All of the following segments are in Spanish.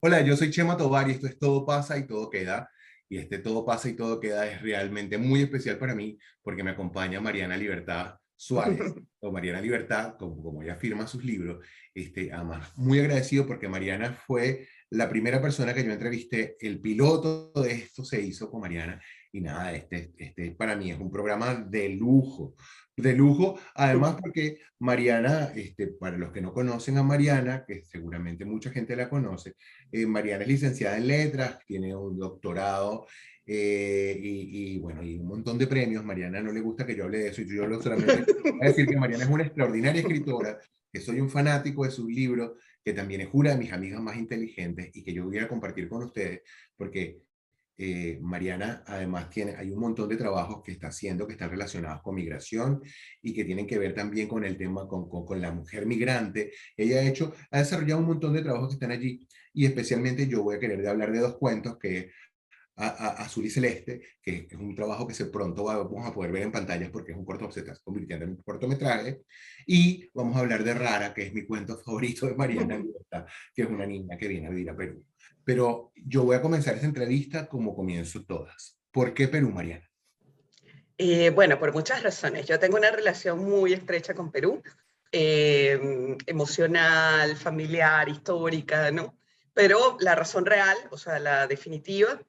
Hola, yo soy Chema Tovar y esto es Todo pasa y todo queda. Y este Todo pasa y todo queda es realmente muy especial para mí porque me acompaña Mariana Libertad Suárez, o Mariana Libertad, como ella firma sus libros. Además, muy agradecido porque Mariana fue la primera persona que yo entrevisté. El piloto de esto se hizo con Mariana. Y nada, este para mí es un programa de lujo, además porque Mariana, para los que no conocen a Mariana, que seguramente mucha gente la conoce, Mariana es licenciada en letras, tiene un doctorado bueno, y un montón de premios. Mariana no le gusta que yo hable de eso, y yo solamente voy a decir que Mariana es una extraordinaria escritora, que soy un fanático de sus libros, que también es una de mis amigas más inteligentes y que yo voy a compartir con ustedes, porque Mariana además hay un montón de trabajos que está haciendo que están relacionados con migración y que tienen que ver también con el tema, con la mujer migrante. Ella ha desarrollado un montón de trabajos que están allí, y especialmente yo voy a querer hablar de dos cuentos, que Azul y Celeste, que es un trabajo que pronto vamos a poder ver en pantallas porque es un corto, se está convirtiendo en un cortometraje. Y vamos a hablar de Rara, que es mi cuento favorito de Mariana Libertad, que es una niña que viene a vivir a Perú. Pero yo voy a comenzar esa entrevista como comienzo todas. ¿Por qué Perú, Mariana? Bueno, por muchas razones. Yo tengo una relación muy estrecha con Perú, emocional, familiar, histórica, ¿no? Pero la razón real, o sea, la definitiva,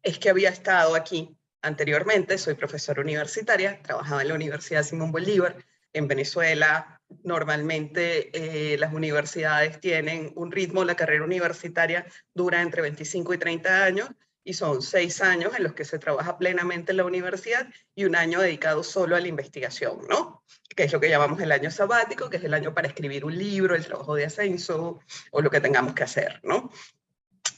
es que había estado aquí anteriormente. Soy profesora universitaria, trabajaba en la Universidad Simón Bolívar. En Venezuela, normalmente las universidades tienen un ritmo, la carrera universitaria dura entre 25 y 30 años, y son 6 años en los que se trabaja plenamente en la universidad y un año dedicado solo a la investigación, ¿no? Que es lo que llamamos el año sabático, que es el año para escribir un libro, el trabajo de ascenso o lo que tengamos que hacer, ¿no?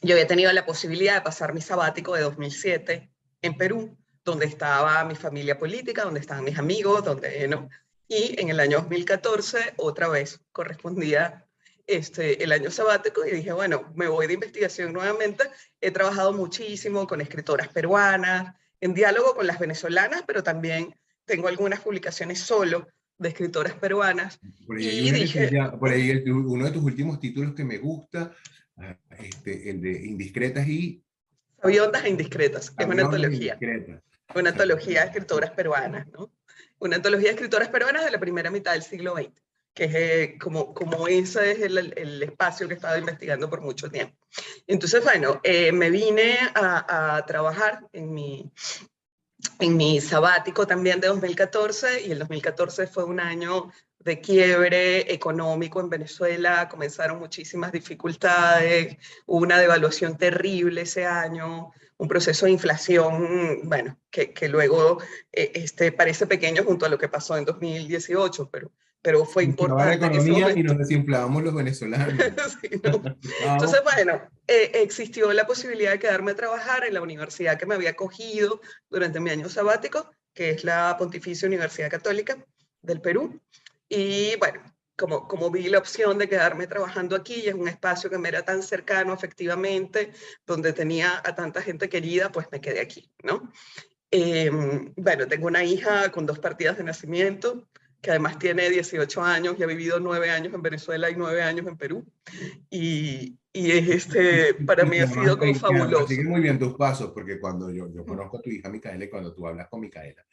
Yo había tenido la posibilidad de pasar mi sabático de 2007 en Perú, donde estaba mi familia política, donde estaban mis amigos, donde, ¿no? Y en el año 2014, otra vez, correspondía el año sabático, y dije, bueno, me voy de investigación nuevamente. He trabajado muchísimo con escritoras peruanas, en diálogo con las venezolanas, pero también tengo algunas publicaciones solo de escritoras peruanas. Por ahí hay Y una que se dije, llama, por ahí uno de tus últimos títulos que me gusta, el de Indiscretas y Sabiondas e indiscretas, es Aviones Indiscretas. una antología de escritoras peruanas, ¿no? Una antología de escritoras peruanas de la primera mitad del siglo XX, que es como ese es el espacio que he estado investigando por mucho tiempo. Entonces, bueno, me vine a trabajar en mi sabático también de 2014, y el 2014 fue un año de quiebre económico en Venezuela. Comenzaron muchísimas dificultades, hubo una devaluación terrible ese año, un proceso de inflación, bueno, que luego parece pequeño junto a lo que pasó en 2018, pero fue Funcionaba la importante en ese economía y momento. nos desinflábamos los venezolanos. Sí, ¿no? Entonces, Estábamos. bueno, existió la posibilidad de quedarme a trabajar en la universidad que me había acogido durante mi año sabático, que es la Pontificia Universidad Católica del Perú. Y bueno, como vi la opción de quedarme trabajando aquí, y es un espacio que me era tan cercano efectivamente, donde tenía a tanta gente querida, pues me quedé aquí, ¿no? Bueno, tengo una hija con 2 partidas de nacimiento, que además tiene 18 años y ha vivido 9 años en Venezuela y 9 años en Perú. Y para mí ha sido como Y además sigue fabuloso. muy bien tus pasos, porque cuando yo conozco a tu hija Micaela, y cuando tú hablas con Micaela,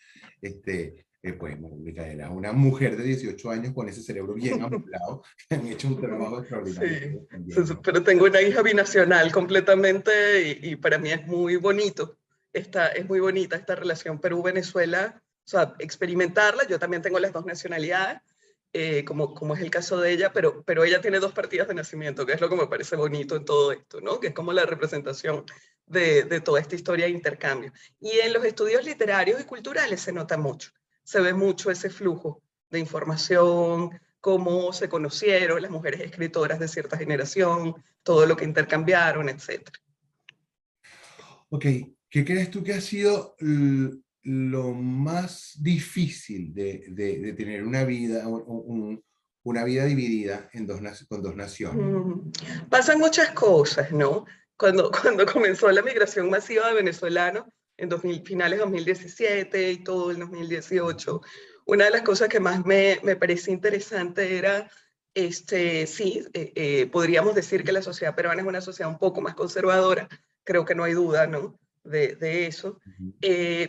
pues bueno, Micaela es una mujer de 18 años con ese cerebro bien amueblado, que han hecho un trabajo extraordinario Sí, defendiendo. pero tengo una hija binacional completamente, y para mí es muy bonito. Es muy bonita esta relación Perú-Venezuela, o sea, experimentarla. Yo también tengo las dos nacionalidades, como es el caso de ella, pero ella tiene 2 partidas de nacimiento, que es lo que me parece bonito en todo esto, ¿no? Que es como la representación de toda esta historia de intercambio. Y en los estudios literarios y culturales se nota mucho, se ve mucho ese flujo de información, cómo se conocieron las mujeres escritoras de cierta generación, todo lo que intercambiaron, etc. Ok, ¿qué crees tú que ha sido lo más difícil de tener una vida, una vida dividida en con dos naciones? Pasan muchas cosas, ¿no? Cuando comenzó la migración masiva de venezolanos en finales de 2017 y todo el 2018, una de las cosas que más me parecía interesante era Sí, podríamos decir que la sociedad peruana es una sociedad un poco más conservadora, creo que no hay duda, ¿no? De eso. Ujú.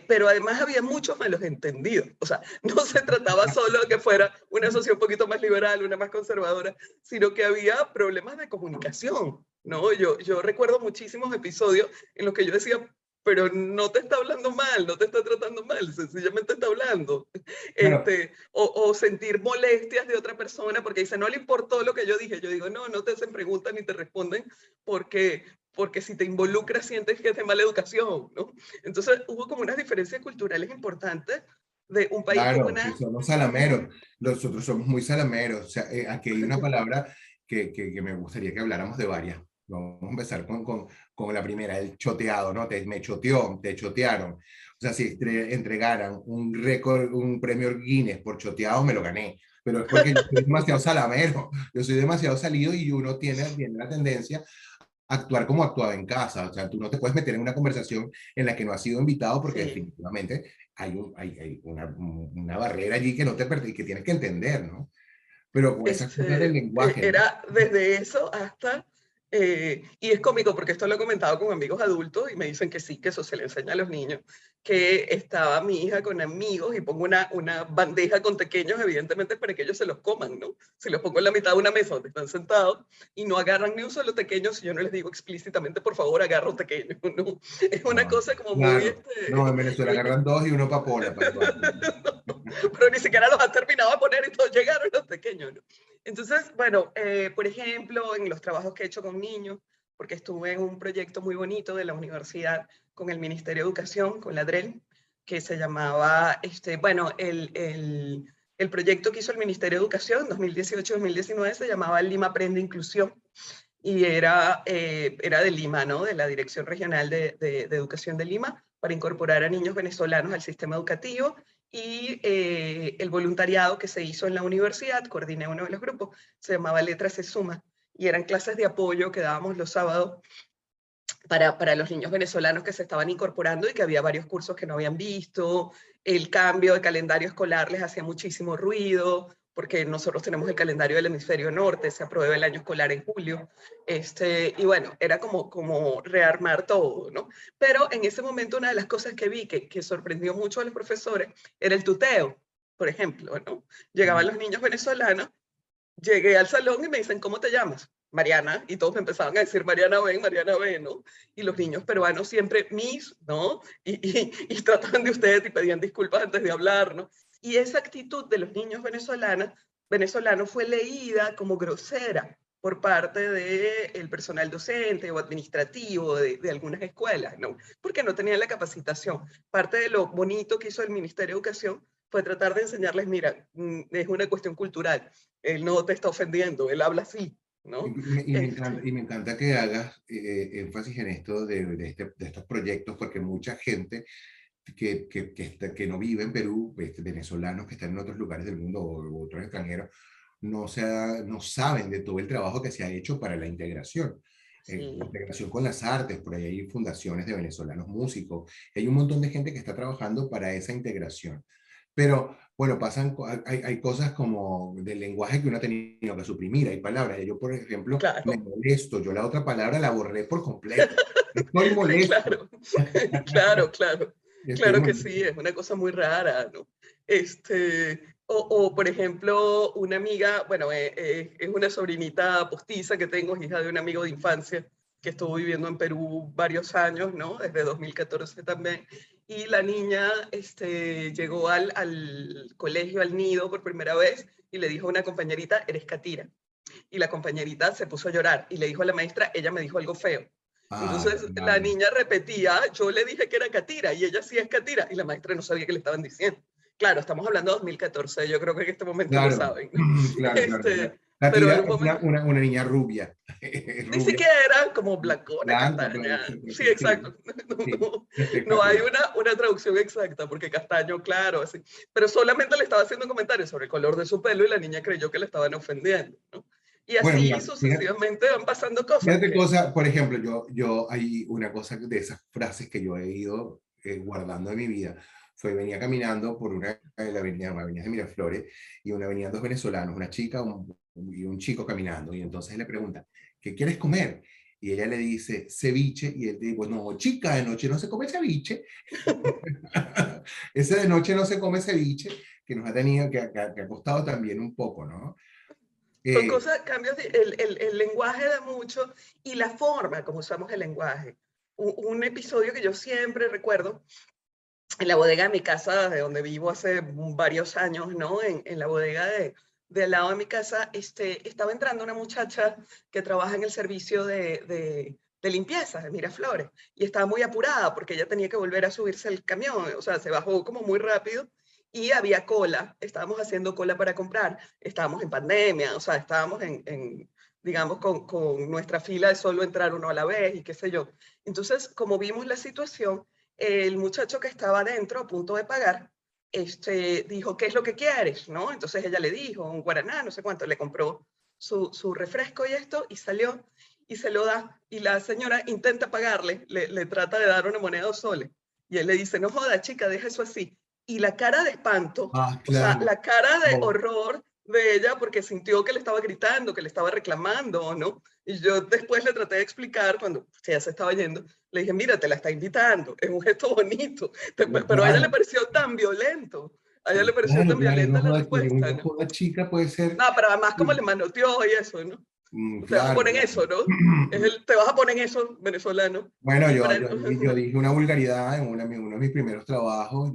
Pero además había muchos malos entendidos. O sea, no se trataba solo de que fuera una sociedad un poquito más liberal, una más conservadora, sino que había problemas de comunicación, ¿no? Yo recuerdo muchísimos episodios en los que yo decía, pero no te está hablando mal, no te está tratando mal, sencillamente está hablando. Claro, O sentir molestias de otra persona porque dice, no le importó lo que yo dije. Yo digo, no, no te hacen preguntas ni te responden porque si te involucras sientes que es de mala educación, ¿no? Entonces hubo como unas diferencias culturales importantes de un país con claro, que una... somos salameros. Nosotros somos muy salameros. O sea, aquí hay una palabra que me gustaría que habláramos de varias. Vamos a empezar con la primera, el choteado, ¿no? Me choteó, te chotearon. O sea, si entregaran un récord, un premio Guinness por choteado, me lo gané. Pero es porque yo soy demasiado salamero, yo soy demasiado salido y uno tiene la tendencia a actuar como actuaba en casa. O sea, tú no te puedes meter en una conversación en la que no has sido invitado porque Sí, definitivamente hay una barrera allí que no te permite, que tienes que entender, ¿no? Pero con esas cosas del lenguaje, ¿no? era desde eso hasta, y es cómico porque esto lo he comentado con amigos adultos y me dicen que sí, que eso se le enseña a los niños, que estaba mi hija con amigos y pongo una bandeja con pequeños, evidentemente para que ellos se los coman, ¿no? Si los pongo en la mitad de una mesa donde están sentados y no agarran ni un solo pequeño, si yo no les digo explícitamente, por favor, agarra un pequeño, ¿no? Es una No, cosa como muy, claro. No, en Venezuela agarran dos y uno para pola, para igual. pero ni siquiera los has terminado de poner y todos llegaron los pequeños, ¿no? Entonces, bueno, por ejemplo, en los trabajos que he hecho con niños, porque estuve en un proyecto muy bonito de la universidad con el Ministerio de Educación, con la DREL, que se llamaba, bueno, el proyecto que hizo el Ministerio de Educación 2018-2019 se llamaba Lima Aprende Inclusión y era de Lima, ¿no? De la Dirección Regional de Educación de Lima, para incorporar a niños venezolanos al sistema educativo y el voluntariado que se hizo en la universidad, coordiné uno de los grupos, se llamaba Letras se Suma, y eran clases de apoyo que dábamos los sábados para los niños venezolanos que se estaban incorporando y que había varios cursos que no habían visto, el cambio de calendario escolar les hacía muchísimo ruido, porque nosotros tenemos el calendario del hemisferio norte, se aprueba el año escolar en julio, y bueno, era como rearmar todo, ¿no? Pero en ese momento una de las cosas que vi que sorprendió mucho a los profesores era el tuteo, por ejemplo, ¿no? Llegaban los niños venezolanos, llegué al salón y me dicen, ¿cómo te llamas? Mariana, y todos me empezaban a decir Mariana ven, ¿no? Y los niños peruanos siempre, Miss, ¿no? Y trataban de ustedes y pedían disculpas antes de hablar, ¿no? Y esa actitud de los niños venezolanos fue leída como grosera por parte del personal docente o administrativo de algunas escuelas, ¿no? Porque no tenían la capacitación. Parte de lo bonito que hizo el Ministerio de Educación fue tratar de enseñarles, mira, es una cuestión cultural, él no te está ofendiendo, él habla así, Y ¿no? me, y me encanta, Este, y me encanta que hagas énfasis en esto de estos proyectos, porque mucha gente que no vive en Perú, venezolanos que están en otros lugares del mundo o otros extranjeros, no saben de todo el trabajo que se ha hecho para la integración. sí, Integración con las artes, por ahí hay fundaciones de venezolanos músicos, hay un montón de gente que está trabajando para esa integración. Pero bueno, hay cosas como del lenguaje que uno ha tenido que suprimir, hay palabras. Yo, por ejemplo, me claro, molesto, yo la otra palabra la borré por completo. Estoy molesto, claro, claro, claro, estoy claro que sí, molesto. es una cosa muy rara, ¿no? Por ejemplo, una amiga, bueno, es una sobrinita postiza que tengo, es hija de un amigo de infancia que estuvo viviendo en Perú varios años, ¿no? Desde 2014 también. Y la niña llegó al colegio, al nido por primera vez y le dijo a una compañerita, eres catira. Y la compañerita se puso a llorar y le dijo a la maestra, ella me dijo algo feo. Ah, Entonces la claro. niña repetía, yo le dije que era catira y ella sí es catira y la maestra no sabía qué le estaban diciendo. Claro, estamos hablando de 2014, yo creo que en este momento lo Claro, saben, ¿no? claro, claro. La Pero tira en un es momento, una niña rubia, ni rubia, siquiera como blancona, blanca, castaña. Sí, sí, exacto. sí, No hay espectacular. una traducción exacta, porque castaño, claro, así. Pero solamente le estaba haciendo comentarios sobre el color de su pelo y la niña creyó que le estaban ofendiendo, ¿no? Y Bueno, así mira, sucesivamente van pasando cosas fíjate que, cosa, por ejemplo, hay una cosa de esas frases que yo he ido guardando en mi vida. Venía caminando por una de la avenida de Miraflores y una avenida dos venezolanos, una chica, y un chico caminando, y entonces le pregunta, ¿qué quieres comer? Y ella le dice, ceviche, y él dice, pues no, chica, de noche no se come ceviche. Ese de noche no se come ceviche, que nos ha tenido, que ha costado también un poco, ¿no? Son Eh, cosas, cambios, el lenguaje da mucho y la forma como usamos el lenguaje. Un episodio que yo siempre recuerdo en la bodega de mi casa, de donde vivo hace varios años, ¿no? En la bodega de al lado de mi casa, estaba entrando una muchacha que trabaja en el servicio de limpieza de Miraflores y estaba muy apurada porque ella tenía que volver a subirse al camión, o sea, se bajó como muy rápido y había cola, estábamos haciendo cola para comprar, estábamos en pandemia, o sea, estábamos digamos, con nuestra fila de solo entrar uno a la vez y qué sé yo. Entonces, como vimos la situación, el muchacho que estaba adentro a punto de pagar, dijo, ¿qué es lo que quieres? ¿No? Entonces ella le dijo, un guaraná, no sé cuánto, le compró su refresco y esto, y salió, y se lo da, y la señora intenta pagarle, le trata de dar una moneda de 2 soles, y él le dice, no joda, chica, deja eso así. Y la cara de espanto, o sea, claro. la cara de No, horror de ella, porque sintió que le estaba gritando, que le estaba reclamando, ¿no? Y yo después le traté de explicar, cuando ya se estaba yendo, le dije, mira, te la está invitando, es un gesto bonito, pero a ella le claro, pareció tan violento, a ella le pareció claro, tan claro, violenta no la joda, respuesta, no ¿no? joda chica puede ser, No, pero además como le manoteó y eso, ¿no? Te vas a claro, poner en claro. eso, ¿no? Te vas a poner en eso, venezolano. Bueno, Para, yo dije una vulgaridad en uno de mis primeros trabajos.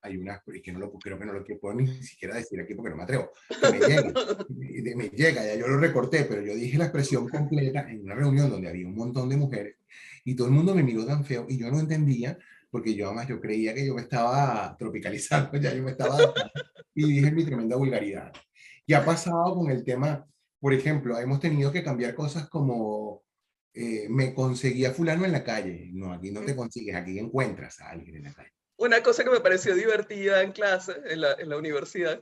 Hay unas, y que no lo, creo que no lo puedo ni siquiera decir aquí porque no me atrevo, que me llega, me llega, ya yo lo recorté, pero yo dije la expresión completa en una reunión donde había un montón de mujeres y todo el mundo me miró tan feo y yo no entendía porque yo además yo creía que yo me estaba tropicalizando, ya yo me estaba adaptando y dije mi tremenda vulgaridad. Y ha pasado con el tema, por ejemplo, hemos tenido que cambiar cosas como me conseguía fulano en la calle. No, aquí no te consigues, aquí encuentras a alguien en la calle. una cosa que me pareció divertida en clase, en la universidad,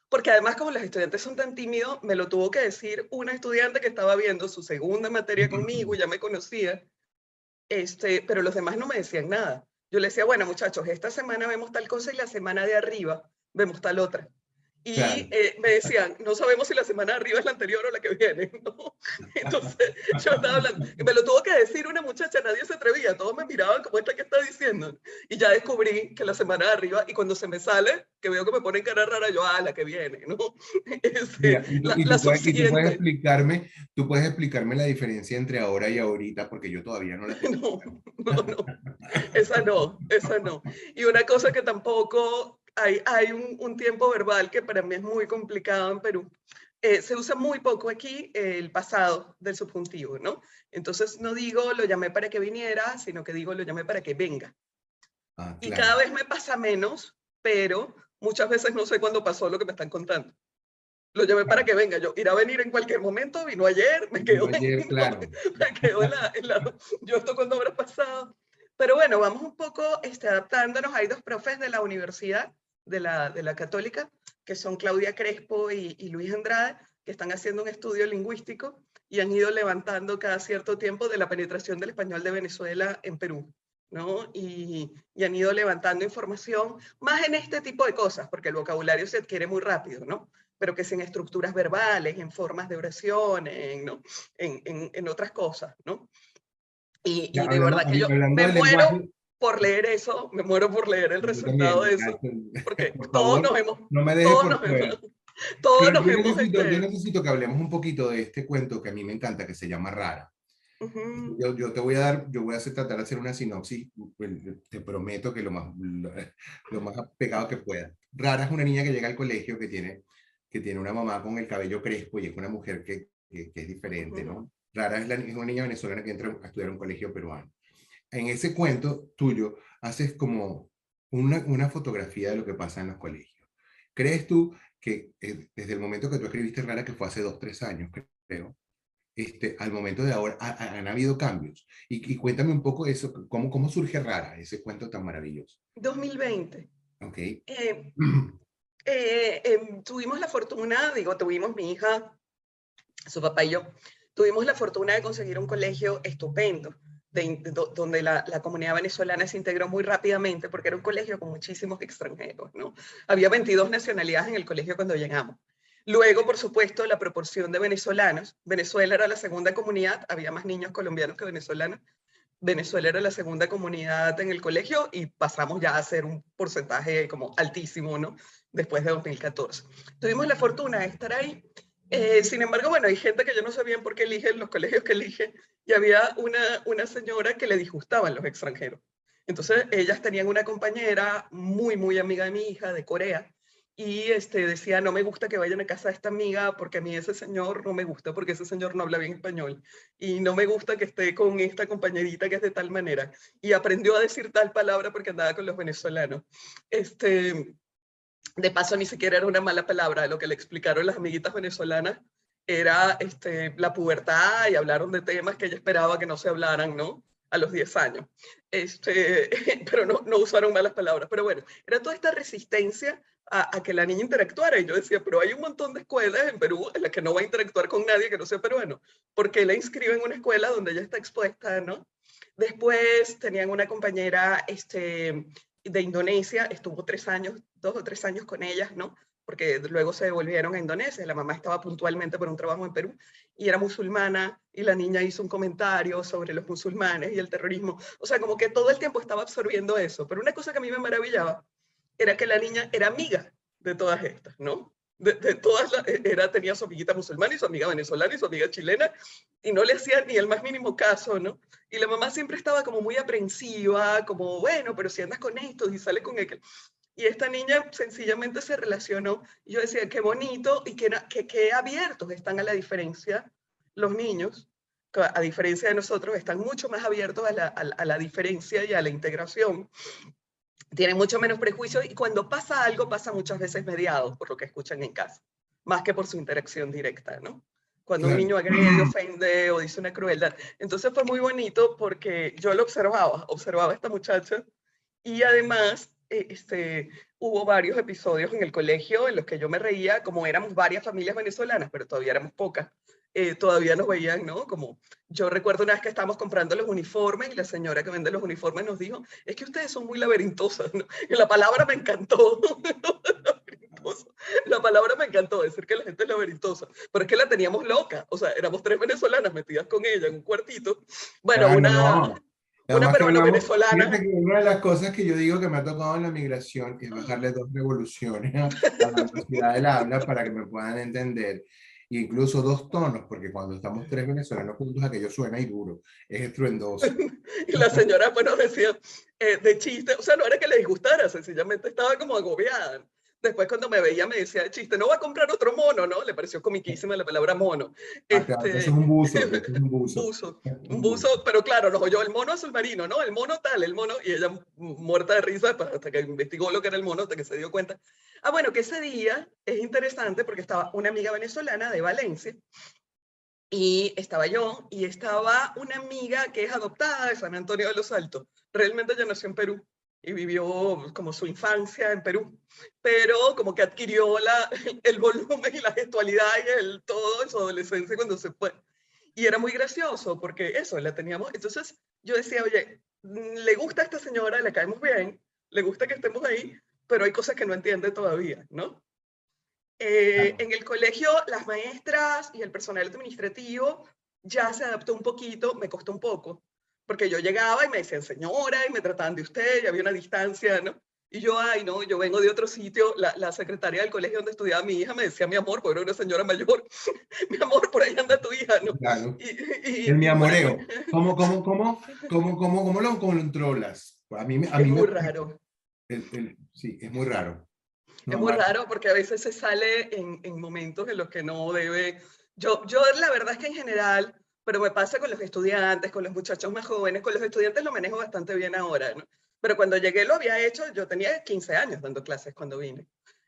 porque además como los estudiantes son tan tímidos, me lo tuvo que decir una estudiante que estaba viendo su segunda materia conmigo y ya me conocía, pero los demás no me decían nada. Yo le decía, bueno, muchachos, esta semana vemos tal cosa y la semana de arriba vemos tal otra. Y Claro. me decían, no sabemos si la semana de arriba es la anterior o la que viene, ¿no? Entonces yo estaba hablando, y me lo tuvo que decir una muchacha, nadie se atrevía, todos me miraban como esta que está diciendo. Y ya descubrí que la semana de arriba, y cuando se me sale, que veo que me ponen cara rara, yo, la que viene, ¿no? Mira, La subsiguiente. tú puedes explicarme la diferencia entre ahora y ahorita, porque yo todavía no la tengo. No, no, esa no, esa no. Y una cosa que tampoco hay un tiempo verbal que para mí es muy complicado en Perú. Se usa muy poco aquí el pasado del subjuntivo, ¿no? Entonces no digo lo llamé para que viniera, sino que digo lo llamé para que venga. Ah, Y claro. cada vez me pasa menos, pero muchas veces no sé cuándo pasó lo que me están contando. Lo llamé para Claro. que venga. Yo irá a venir en cualquier momento, vino ayer, me Vino quedo ayer, claro. me quedo yo esto cuando habrá pasado. Pero bueno, vamos un poco adaptándonos. Hay dos profes de la universidad, de la Católica, que son Claudia Crespo y Luis Andrade, que están haciendo un estudio lingüístico y han ido levantando cada cierto tiempo de la penetración del español de Venezuela en Perú, ¿no? Y han ido levantando información más en este tipo de cosas, porque el vocabulario se adquiere muy rápido, ¿no? Pero que sin estructuras verbales, en formas de oraciones, ¿no? En otras cosas, ¿no? Ya, Y de verdad que yo hablando me del muero lenguaje, por leer eso, me muero por leer el yo también, resultado de eso, porque por favor, no me dejes todos por nos hemos, fuera. todos Pero nos hemos, yo necesito que hablemos un poquito de este cuento que a mí me encanta, que se llama Rara. Yo te voy a dar, yo voy a tratar de hacer una sinopsis, te prometo que lo más pegado que pueda. Rara es una niña que llega al colegio que tiene una mamá con el cabello crespo y es una mujer que es diferente, ¿no? Rara es una niña venezolana que entra a estudiar a un colegio peruano. En ese cuento tuyo haces como una fotografía de lo que pasa en los colegios. ¿Crees tú que desde el momento que tú escribiste Rara, que fue hace 2, 3 años, creo, al momento de ahora han habido cambios? Y cuéntame un poco eso, cómo surge Rara, ese cuento tan maravilloso. 2020. Ok. Eh, tuvimos la fortuna, tuvimos mi hija, su papá y yo, tuvimos la fortuna de conseguir un colegio estupendo, donde la comunidad venezolana se integró muy rápidamente, porque era un colegio con muchísimos extranjeros, ¿no? Había 22 nacionalidades en el colegio cuando llegamos. Luego, por supuesto, la proporción de venezolanos. Venezuela era la segunda comunidad, había más niños colombianos que venezolanos. Venezuela era la segunda comunidad en el colegio y pasamos ya a ser un porcentaje como altísimo, ¿no? Después de 2014. Tuvimos la fortuna de estar ahí. Sin embargo, bueno, hay gente que yo no sabía por qué eligen los colegios que eligen, y había una señora que le disgustaban los extranjeros. Entonces, ellas tenían una compañera muy, muy amiga de mi hija, de Corea, y decía, no me gusta que vayan a casa de esta amiga porque a mí ese señor no me gusta, porque ese señor no habla bien español, y no me gusta que esté con esta compañerita que es de tal manera, y aprendió a decir tal palabra porque andaba con los venezolanos. De paso, ni siquiera era una mala palabra, lo que le explicaron las amiguitas venezolanas era la pubertad, y hablaron de temas que ella esperaba que no se hablaran, ¿no? A los 10 años. Pero no usaron malas palabras. Pero bueno, era toda esta resistencia a que la niña interactuara. Y yo decía, pero hay un montón de escuelas en Perú en las que no va a interactuar con nadie que no sea peruano. ¿Por qué la inscriben en una escuela donde ella está expuesta, no? Después tenían una compañera de Indonesia, estuvo 3 años, 2 o 3 años con ellas, ¿no? Porque luego se devolvieron a Indonesia, la mamá estaba puntualmente por un trabajo en Perú, y era musulmana, y la niña hizo un comentario sobre los musulmanes y el terrorismo. O sea, como que todo el tiempo estaba absorbiendo eso. Pero una cosa que a mí me maravillaba era que la niña era amiga de todas estas, ¿no? De todas tenía su amiguita musulmana y su amiga venezolana y su amiga chilena, y no le hacía ni el más mínimo caso, ¿no? Y la mamá siempre estaba como muy aprensiva, como, bueno, pero si andas con estos y sales con aquel. Y esta niña sencillamente se relacionó. Y yo decía, qué bonito y qué abiertos están a la diferencia los niños, que a diferencia de nosotros, están mucho más abiertos a la diferencia y a la integración. Tienen mucho menos prejuicio, y cuando pasa algo, pasa muchas veces mediado por lo que escuchan en casa, más que por su interacción directa, ¿no? Cuando un Claro. niño agrede, ofende o dice una crueldad. Entonces fue muy bonito porque yo lo observaba a esta muchacha, y además hubo varios episodios en el colegio en los que yo me reía, como éramos varias familias venezolanas, pero todavía éramos pocas. Todavía nos veían, ¿no? Como yo recuerdo una vez que estábamos comprando los uniformes y la señora que vende los uniformes nos dijo, es que ustedes son muy laberintosas, ¿no? Y la palabra me encantó. La palabra me encantó, decir que la gente es laberintosa, pero es que la teníamos loca. O sea, éramos 3 venezolanas metidas con ella en un cuartito. Bueno, Claro, no. una Además que hablamos, peruano-venezolana. fíjate que una de las cosas que yo digo que me ha tocado en la migración es bajarle 2 revoluciones a la velocidad del habla para que me puedan entender. E incluso 2 tonos, porque cuando estamos 3 venezolanos juntos aquello suena y duro, es estruendoso. Y la señora, bueno, decía de chiste, o sea, no era que le disgustara, sencillamente estaba como agobiada. Después cuando me veía me decía de chiste, no va a comprar otro mono, ¿no? Le pareció comiquísima la palabra mono. Ah, claro, eso es un buzo, eso es un buzo. Buzo, un Un buzo, buzo. pero claro, nos oyó el mono azul marino, ¿no? El mono tal, el mono, y ella muerta de risa hasta que investigó lo que era el mono, hasta que se dio cuenta. Ah, bueno, que ese día es interesante porque estaba una amiga venezolana de Valencia, y estaba yo, y estaba una amiga que es adoptada de San Antonio de los Altos. Realmente ella nació en Perú y vivió como su infancia en Perú, pero como que adquirió el volumen y la gestualidad y todo en su adolescencia cuando se fue. Y era muy gracioso porque eso, la teníamos. Entonces yo decía, oye, le gusta a esta señora, le caemos bien, le gusta que estemos ahí, pero hay cosas que no entiende todavía, ¿no? Claro. En el colegio, las maestras y el personal administrativo ya se adaptó un poquito, me costó un poco, porque yo llegaba y me decían señora, y me trataban de usted, y había una distancia, ¿no? Y yo, ay, no, yo vengo de otro sitio. La secretaria del colegio donde estudiaba mi hija me decía, mi amor, porque era una señora mayor, mi amor, por ahí anda tu hija, ¿no? Claro. Y, El mi y por ahí, amoreo. ¿Cómo lo controlas? A es mí me muy parece, raro. sí, es muy raro. Es No, muy raro porque a veces se sale en momentos en los que no debe. Yo la verdad es que en general, pero me pasa con los estudiantes, con los muchachos más jóvenes, con los estudiantes lo manejo bastante bien ahora, ¿no? Pero cuando llegué lo había hecho, yo tenía 15 años dando clases cuando vine.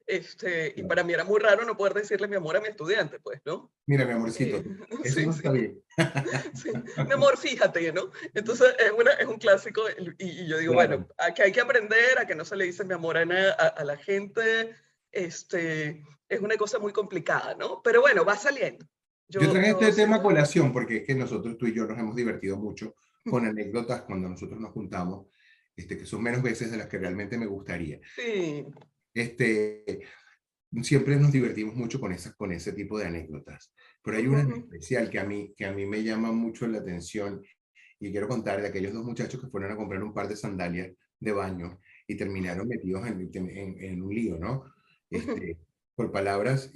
Y para mí era muy raro no poder decirle mi amor a mi estudiante, pues, ¿no? mira, mi amorcito, eso Sí, no está sí, bien. sí. Mi amor, fíjate, ¿no? Entonces es un clásico, y yo digo, bueno, Claro. a que hay que aprender a que no se le dice mi amor a la gente. Es una cosa muy complicada, ¿no? Pero bueno, va saliendo. Yo traje Yo este tema a siento, colación porque es que nosotros, tú y yo, nos hemos divertido mucho con anécdotas cuando nosotros nos juntamos, que son menos veces de las que realmente me gustaría. sí, Este, siempre nos divertimos mucho con ese tipo de anécdotas. Pero hay una en especial que a mí me llama mucho la atención y quiero contar de aquellos dos muchachos que fueron a comprar un par de sandalias de baño y terminaron metidos en un lío, ¿no? Este, por palabras,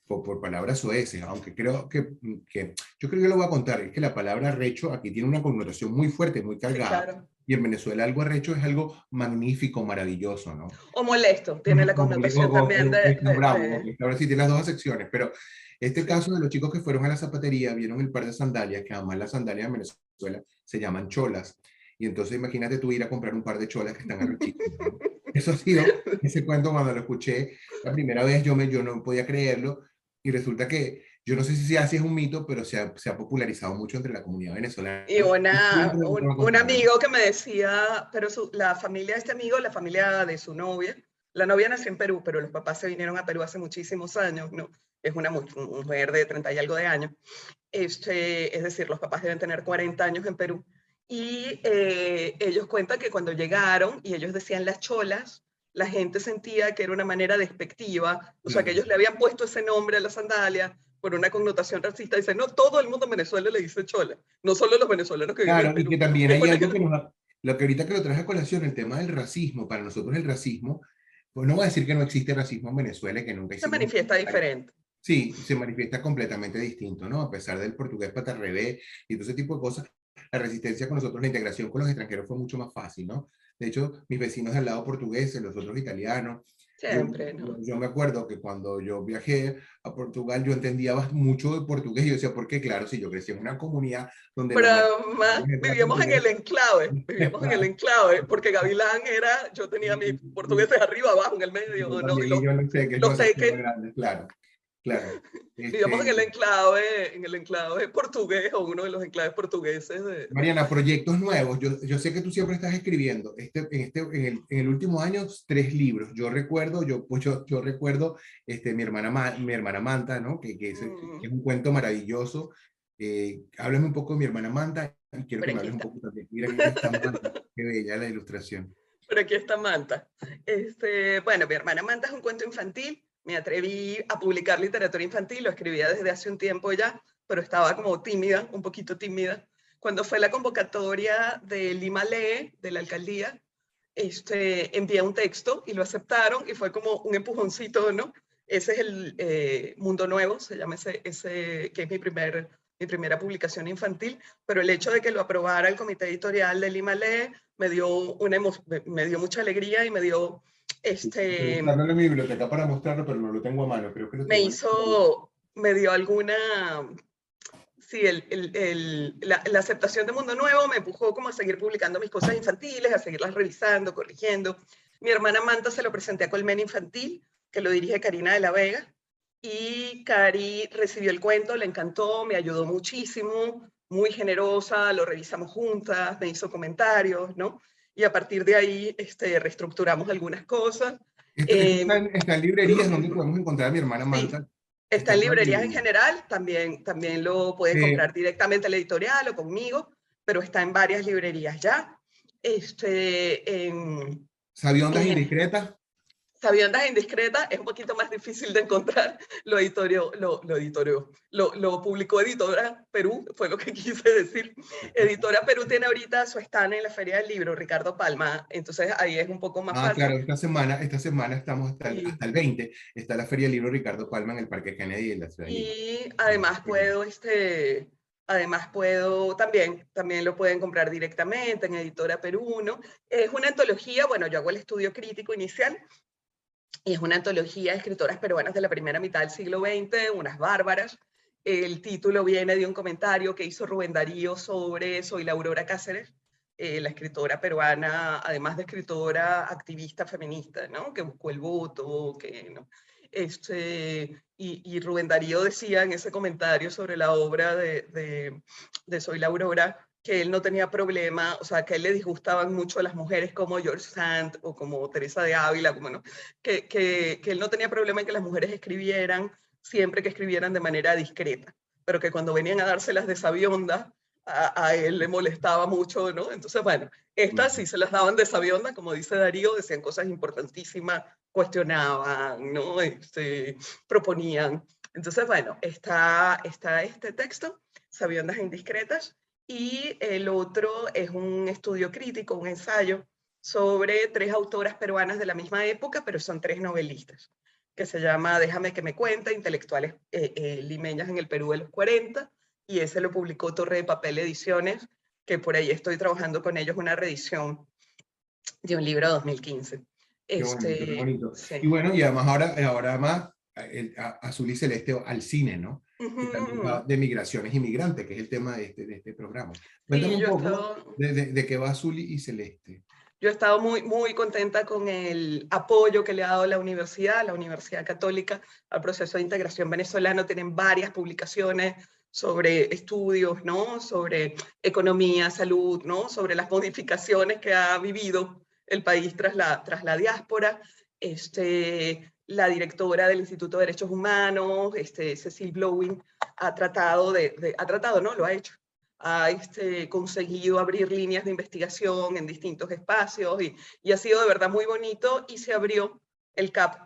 por palabras soeces, aunque creo que, yo creo que lo voy a contar, es que la palabra arrecho aquí tiene una connotación muy fuerte, muy Sí, cargada, claro. y en Venezuela algo arrecho es algo magnífico, maravilloso, ¿no? O molesto, tiene la connotación también Está bravo, ok, ahora sí tiene las dos acepciones, pero este sí. caso de los chicos que fueron a la zapatería, vieron el par de sandalias, que además las sandalias en Venezuela se llaman cholas, y entonces imagínate tú ir a comprar un par de cholas que están arrechísimas, ¿no? Eso ha sido, ese cuento cuando lo escuché la primera vez yo no podía creerlo, y resulta que yo no sé si así es un mito, pero se ha popularizado mucho entre la comunidad venezolana. Y Y siempre lo tengo que un contar, ¿no? amigo que me decía, pero la familia de este amigo, la familia de su novia, la novia nació en Perú, pero los papás se vinieron a Perú hace muchísimos años, ¿no? Es una mujer de 30 y algo de años. Es decir, los papás deben tener 40 años en Perú. Y ellos cuentan que cuando llegaron y ellos decían las cholas, la gente sentía que era una manera despectiva, o sea, que Claro. ellos le habían puesto ese nombre a la sandalia por una connotación racista. Dicen, no, todo el mundo en Venezuela le dice chola, no solo los venezolanos que viven en Claro, y que Perú. también Es hay una... algo que lo que ahorita que lo traje a colación, el tema del racismo, para nosotros el racismo, pues no voy a decir que no existe racismo en Venezuela y que nunca Se hicimos un manifiesta comentario. diferente. Sí, se manifiesta completamente distinto, ¿no? A pesar del portugués patarrebé y todo ese tipo de cosas, la resistencia con nosotros, la integración con los extranjeros fue mucho más fácil, ¿no? De hecho, mis vecinos del lado portugueses, los otros italianos, yo, Siempre, ¿no? yo me acuerdo que cuando yo viajé a Portugal, yo entendía mucho de portugués. Yo decía, ¿por qué? Claro, si yo crecí en una comunidad donde Pero la además gente era vivíamos en el portugués. enclave, porque Gavilán era, yo tenía mis portugueses arriba, abajo, en el Yo medio, ¿no? Y también, y yo no sé qué es lo los demasiado teques, grande, claro, claro. vivíamos Este, en el enclave portugués, o uno de los enclaves portugueses de Mariana, España. proyectos nuevos. Yo sé que tú siempre estás escribiendo. En el último año, 3 libros. Yo recuerdo, yo recuerdo mi hermana Manta, ¿no? Que es un cuento maravilloso. Háblame un poco de mi hermana Manta y quiero Pero que me aquí hables un está. poco también. Mira, aquí está Manta. Qué bella la ilustración. Pero aquí está Manta. Bueno, mi hermana Manta es un cuento infantil. Me atreví a publicar literatura infantil, lo escribía desde hace un tiempo ya, pero estaba como tímida, un poquito tímida. Cuando fue la convocatoria de Lima Lee, de la alcaldía, envié un texto y lo aceptaron y fue como un empujoncito, ¿no? Ese es el Mundo Nuevo, se llama que es mi primera publicación infantil, pero el hecho de que lo aprobara el comité editorial de Lima Lee me dio mucha alegría y me dio, Estoy buscándolo en mi biblioteca para mostrarlo, pero no lo tengo a mano. Creo que lo tengo me dio alguna, sí, la aceptación de Mundo Nuevo me empujó como a seguir publicando mis cosas infantiles, a seguirlas revisando, corrigiendo. Mi hermana Manta se lo presenté a Colmena Infantil, que lo dirige Karina de la Vega, y Cari recibió el cuento, le encantó, me ayudó muchísimo, muy generosa, lo revisamos juntas, me hizo comentarios, ¿no? Y a partir de ahí reestructuramos algunas cosas. Esto Eh, está en librerías donde podemos encontrar a mi hermana sí, Manta. está Está en en todas las librerías en librerías. general, también lo pueden Eh, comprar directamente en la editorial o conmigo, pero está en varias librerías ya. En, Sabiondas en indiscretas. Sabiondas Indiscretas es un poquito más difícil de encontrar, lo publicó Editora Perú, fue lo que quise decir. Editora Perú tiene ahorita su stand en la Feria del Libro, Ricardo Palma, entonces ahí es un poco más Ah, fácil. claro, esta semana estamos Y, hasta el 20. Está la Feria del Libro Ricardo Palma en el Parque Kennedy en la ciudad de Lima. y también lo pueden comprar directamente en Editora Perú, ¿no? Es una antología, bueno, yo hago el estudio crítico inicial, y es una antología de escritoras peruanas de la primera mitad del siglo XX, unas bárbaras. El título viene de un comentario que hizo Rubén Darío sobre Soy la Aurora Cáceres, la escritora peruana, además de escritora activista feminista, ¿no? Que buscó el voto, que, ¿no? Y Rubén Darío decía en ese comentario sobre la obra de Soy la Aurora que él no tenía problema, o sea, que a él le disgustaban mucho las mujeres como George Sand o como Teresa de Ávila, como no, que él no tenía problema en que las mujeres escribieran siempre que escribieran de manera discreta, pero que cuando venían a dárselas de sabionda, a él le molestaba mucho, ¿no? Entonces, bueno, estas sí se las daban de sabionda, como dice Darío, decían cosas importantísimas, cuestionaban, ¿no? Proponían. Entonces, bueno, está este texto, Sabiondas e Indiscretas, y el otro es un estudio crítico, un ensayo sobre 3 autoras peruanas de la misma época, pero son 3 novelistas, que se llama Déjame que me cuenta, intelectuales limeñas en el Perú de los 40, y ese lo publicó Torre de Papel Ediciones, que por ahí estoy trabajando con ellos una reedición de un libro de 2015. Qué bonito, qué bonito. Y Sí. bueno, y además ahora más Azul y Celeste al cine, ¿no? Que también va de migraciones y migrantes, que es el tema de este programa. Cuéntame Sí, un poco de qué va Azul y Celeste. yo he estado muy, muy contenta con el apoyo que le ha dado la Universidad Católica, al proceso de integración venezolano. Tienen varias publicaciones sobre estudios, ¿no? Sobre economía, salud, ¿no? Sobre las modificaciones que ha vivido el país tras la diáspora. La directora del Instituto de Derechos Humanos, Cecil Blowing, ha tratado, ¿no? Lo ha hecho, ha conseguido abrir líneas de investigación en distintos espacios y ha sido de verdad muy bonito, y se abrió el CAP,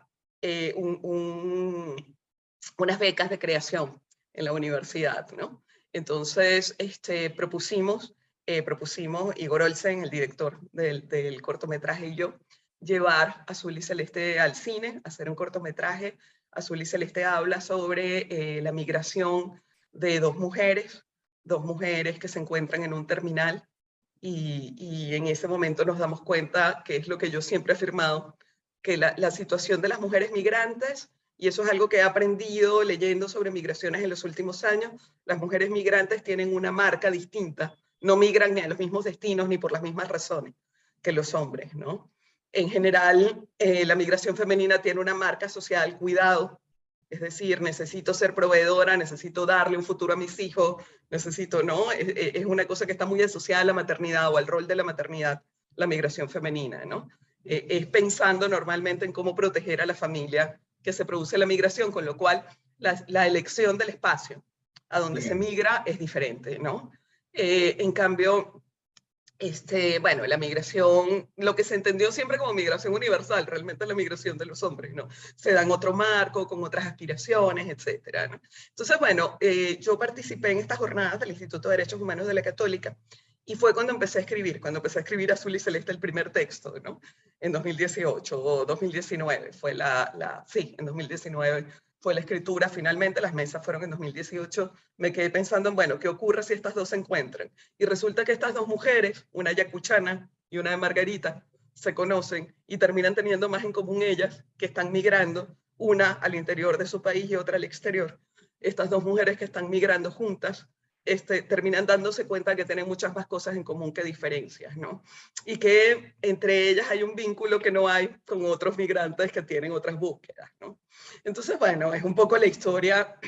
unas becas de creación en la universidad, ¿no? Entonces propusimos, Igor Olsen, el director del cortometraje, y yo, llevar Azul y Celeste al cine, hacer un cortometraje. Azul y Celeste habla sobre la migración de dos mujeres que se encuentran en un terminal, y en ese momento nos damos cuenta, que es lo que yo siempre he afirmado, que la situación de las mujeres migrantes, y eso es algo que he aprendido leyendo sobre migraciones en los últimos años, las mujeres migrantes tienen una marca distinta, no migran ni a los mismos destinos ni por las mismas razones que los hombres, ¿no? En general, la migración femenina tiene una marca social, cuidado, es decir, necesito ser proveedora, necesito darle un futuro a mis hijos, necesito, ¿no? Es una cosa que está muy asociada a la maternidad o al rol de la maternidad, la migración femenina, ¿no? Es pensando normalmente en cómo proteger a la familia que se produce la migración, con lo cual la elección del espacio a donde se migra es diferente, ¿no? En cambio, bueno, la migración, lo que se entendió siempre como migración universal, realmente la migración de los hombres, ¿no? Se da en otro marco, con otras aspiraciones, etcétera, ¿no? Entonces, bueno, yo participé en estas jornadas del Instituto de Derechos Humanos de la Católica, y fue cuando empecé a escribir Azul y Celeste, el primer texto, ¿no? En 2018 o 2019, sí, en 2019 fue la escritura. Finalmente las mesas fueron en 2018. Me quedé pensando en, bueno, ¿qué ocurre si estas dos se encuentran? Y resulta que estas dos mujeres, una yacuchana y una de Margarita, se conocen y terminan teniendo más en común ellas, que están migrando, una al interior de su país y otra al exterior. Estas dos mujeres que están migrando juntas, terminan dándose cuenta que tienen muchas más cosas en común que diferencias, ¿no? Y que entre ellas hay un vínculo que no hay con otros migrantes que tienen otras búsquedas, ¿no? Entonces, bueno, es un poco la historia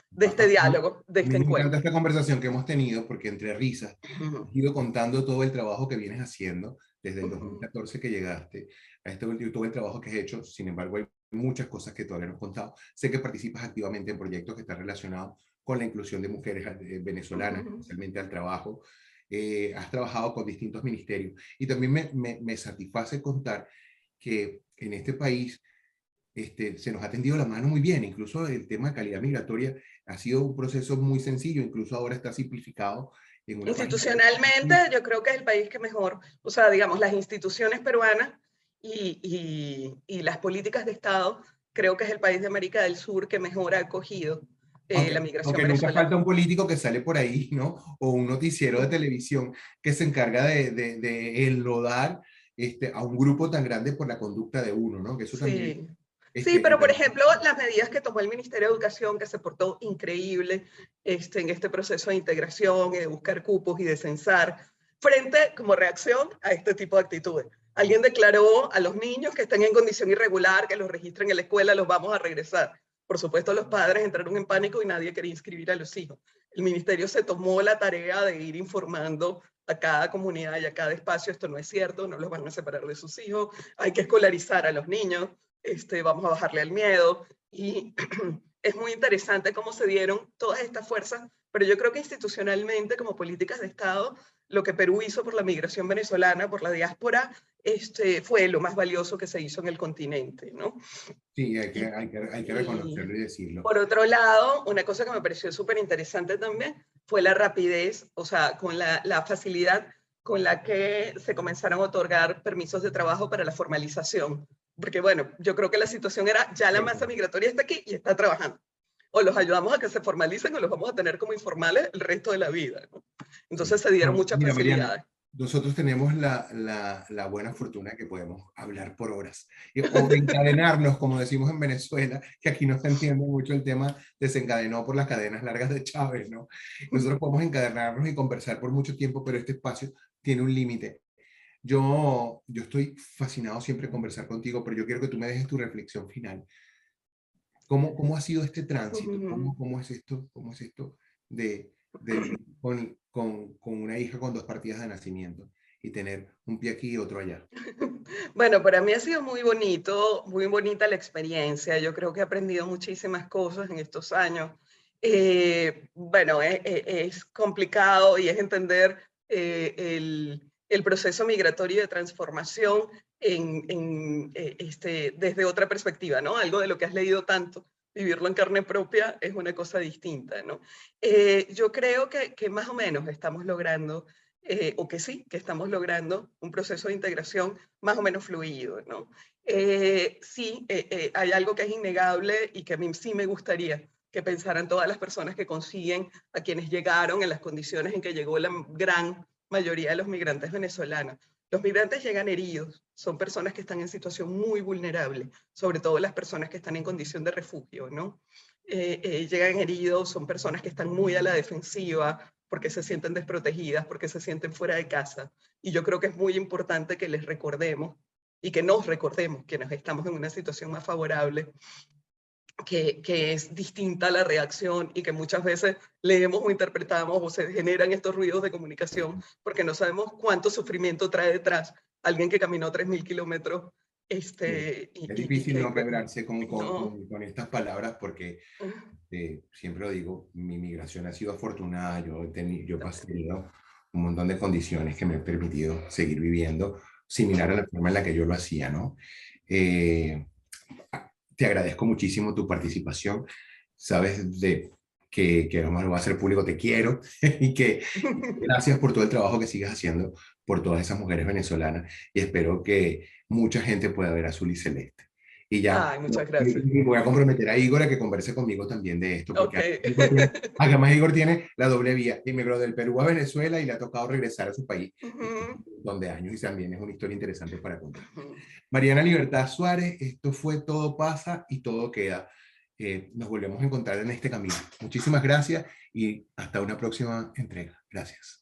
de este diálogo, de A mí este me encanta encuentro. esta conversación que hemos tenido porque entre risas Uh-huh. has ido contando todo el trabajo que vienes haciendo desde el 2014 que llegaste a este último, todo el trabajo que has hecho. Sin embargo, hay muchas cosas que todavía no has contado. Sé que participas activamente en proyectos que están relacionados con la inclusión de mujeres venezolanas, especialmente al trabajo. Has trabajado con distintos ministerios y también me satisface contar que en este país se nos ha tendido la mano muy bien. Incluso el tema de calidad migratoria ha sido un proceso muy sencillo, incluso ahora está simplificado en una página. Institucionalmente, yo creo que es el país que mejor, o sea, digamos, las instituciones peruanas y las políticas de Estado, creo que es el país de América del Sur que mejor ha acogido la migración Aunque nunca falta venezolana. un político que sale por ahí, ¿no? O un noticiero de televisión que se encarga de enlodar a un grupo tan grande por la conducta de uno, ¿no? Que eso también, Sí. Sí, en pero por realidad, ejemplo, las medidas que tomó el Ministerio de Educación, que se portó increíble en este proceso de integración y de buscar cupos y de censar, frente como reacción a este tipo de actitudes. Alguien declaró a los niños que estén en condición irregular, que los registren en la escuela, los vamos a regresar. Por supuesto, los padres entraron en pánico y nadie quería inscribir a los hijos. El ministerio se tomó la tarea de ir informando a cada comunidad y a cada espacio: esto no es cierto, no los van a separar de sus hijos, hay que escolarizar a los niños, vamos a bajarle al miedo. Y es muy interesante cómo se dieron todas estas fuerzas, pero yo creo que institucionalmente, como políticas de Estado, lo que Perú hizo por la migración venezolana, por la diáspora, fue lo más valioso que se hizo en el continente, ¿no? Sí, Y, hay que y reconocerlo y decirlo. por otro lado, una cosa que me pareció súper interesante también fue la rapidez, o sea, con la facilidad con la que se comenzaron a otorgar permisos de trabajo para la formalización. Porque bueno, yo creo que la situación era, ya la masa migratoria está aquí y está trabajando. O los ayudamos a que se formalicen o los vamos a tener como informales el resto de la vida, ¿no? Sí. Entonces se dieron No, muchas mira, Mariana, facilidades. nosotros tenemos la buena fortuna que podemos hablar por horas o encadenarnos, como decimos en Venezuela, que aquí no se entiende mucho el tema, desencadenó por las cadenas largas de Chávez, ¿no? Nosotros podemos encadenarnos y conversar por mucho tiempo, pero este espacio tiene un límite. Yo estoy fascinado siempre conversar contigo, pero yo quiero que tú me dejes tu reflexión final. ¿Cómo ha sido este tránsito? ¿Cómo es esto de vivir con una hija con dos partidas de nacimiento y tener un pie aquí y otro allá? Bueno, para mí ha sido muy bonito, muy bonita la experiencia. Yo creo que he aprendido muchísimas cosas en estos años. Bueno, es complicado y es entender el proceso migratorio de transformación desde otra perspectiva, ¿no? Algo de lo que has leído tanto, vivirlo en carne propia es una cosa distinta, ¿no? Yo creo que más o menos estamos logrando o que sí, que estamos logrando un proceso de integración más o menos fluido, ¿no? Sí, hay algo que es innegable y que a mí sí me gustaría que pensaran todas las personas que consiguen a quienes llegaron en las condiciones en que llegó la gran mayoría de los migrantes venezolanos. Los migrantes llegan heridos, son personas que están en situación muy vulnerable, sobre todo las personas que están en condición de refugio, ¿no? Llegan heridos, son personas que están muy a la defensiva, porque se sienten desprotegidas, porque se sienten fuera de casa. Y yo creo que es muy importante que les recordemos y que nos recordemos, quienes estamos en una situación más favorable, que es distinta la reacción y que muchas veces leemos o interpretamos o se generan estos ruidos de comunicación porque no sabemos cuánto sufrimiento trae detrás alguien que caminó 3.000 kilómetros. Sí. Y, Es y, y difícil que, no quebrarse no, con estas palabras porque siempre lo digo, mi migración ha sido afortunada, yo he pasado un montón de condiciones que me han permitido seguir viviendo similar a la forma en la que yo lo hacía, ¿no? Eh, Te agradezco muchísimo tu participación, sabes que además lo va a hacer público, te quiero y que gracias por todo el trabajo que sigues haciendo por todas esas mujeres venezolanas y espero que mucha gente pueda ver Azul y Celeste. Y ya, Ay, muchas gracias. voy a comprometer a Igor a que converse conmigo también de esto, Ok. porque además Igor tiene la doble vía, emigró del Perú a Venezuela y le ha tocado regresar a su país donde años y también es una historia interesante para contar. Mariana Libertad Suárez, esto fue Todo pasa y todo queda. Nos volvemos a encontrar en este camino. Muchísimas gracias y hasta una próxima entrega. Gracias.